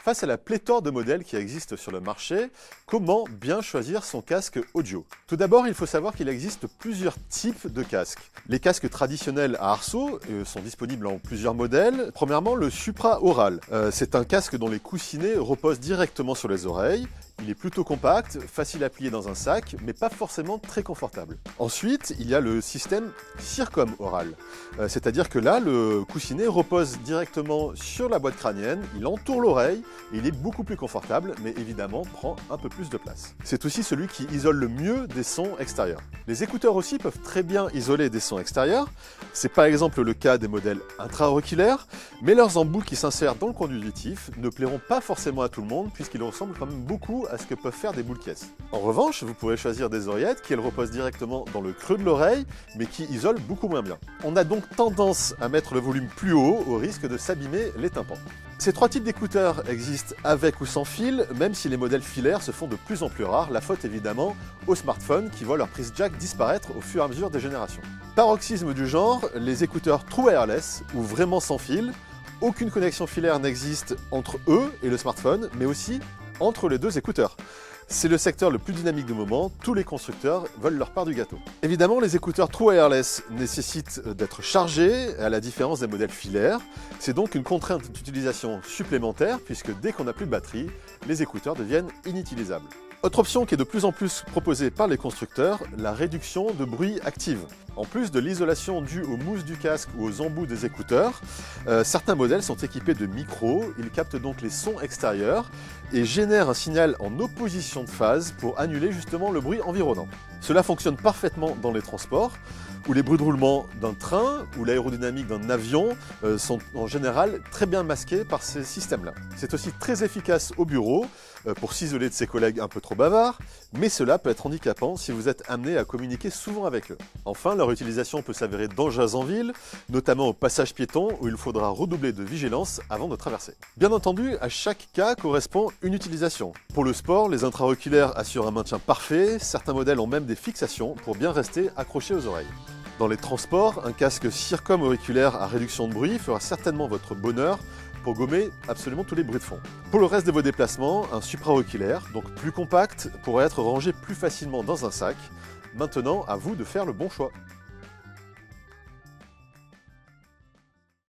Face à la pléthore de modèles qui existent sur le marché, comment bien choisir son casque audio? Tout d'abord, il faut savoir qu'il existe plusieurs types de casques. Les casques traditionnels à arceaux sont disponibles en plusieurs modèles. Premièrement, le supra-aural. C'est un casque dont les coussinets reposent directement sur les oreilles. Il est plutôt compact, facile à plier dans un sac, mais pas forcément très confortable. Ensuite, il y a le système circum-aural. C'est-à-dire que là, le coussinet repose directement sur la boîte crânienne, il entoure l'oreille, et il est beaucoup plus confortable, mais évidemment prend un peu plus de place. C'est aussi celui qui isole le mieux des sons extérieurs. Les écouteurs aussi peuvent très bien isoler des sons extérieurs. C'est par exemple le cas des modèles intra-auriculaires, mais leurs embouts qui s'insèrent dans le conduit auditif ne plairont pas forcément à tout le monde, puisqu'ils ressemblent quand même beaucoup à ce que peuvent faire des boules caisses. En revanche, vous pourrez choisir des oreillettes qui reposent directement dans le creux de l'oreille, mais qui isolent beaucoup moins bien. On a donc tendance à mettre le volume plus haut au risque de s'abîmer les tympans. Ces trois types d'écouteurs existent avec ou sans fil, même si les modèles filaires se font de plus en plus rares, la faute évidemment aux smartphones qui voient leur prise jack disparaître au fur et à mesure des générations. Paroxysme du genre, les écouteurs True Wireless, ou vraiment sans fil. Aucune connexion filaire n'existe entre eux et le smartphone, mais aussi entre les deux écouteurs. C'est le secteur le plus dynamique du moment, tous les constructeurs veulent leur part du gâteau. Évidemment, les écouteurs True Wireless nécessitent d'être chargés, à la différence des modèles filaires. C'est donc une contrainte d'utilisation supplémentaire, puisque dès qu'on n'a plus de batterie, les écouteurs deviennent inutilisables. Autre option qui est de plus en plus proposée par les constructeurs, la réduction de bruit active. En plus de l'isolation due aux mousses du casque ou aux embouts des écouteurs, certains modèles sont équipés de micros, ils captent donc les sons extérieurs et génèrent un signal en opposition de phase pour annuler justement le bruit environnant. Cela fonctionne parfaitement dans les transports, où les bruits de roulement d'un train ou l'aérodynamique d'un avion sont en général très bien masqués par ces systèmes-là. C'est aussi très efficace au bureau pour s'isoler de ses collègues un peu trop bavards, mais cela peut être handicapant si vous êtes amené à communiquer souvent avec eux. Enfin, leur utilisation peut s'avérer dangereuse en ville, notamment au passage piéton où il faudra redoubler de vigilance avant de traverser. Bien entendu, à chaque cas correspond une utilisation. Pour le sport, les intra-auriculaires assurent un maintien parfait, certains modèles ont même des fixations pour bien rester accrochés aux oreilles. Dans les transports, un casque circum-auriculaire à réduction de bruit fera certainement votre bonheur pour gommer absolument tous les bruits de fond. Pour le reste de vos déplacements, un supra-auriculaire, donc plus compact, pourra être rangé plus facilement dans un sac. Maintenant, à vous de faire le bon choix.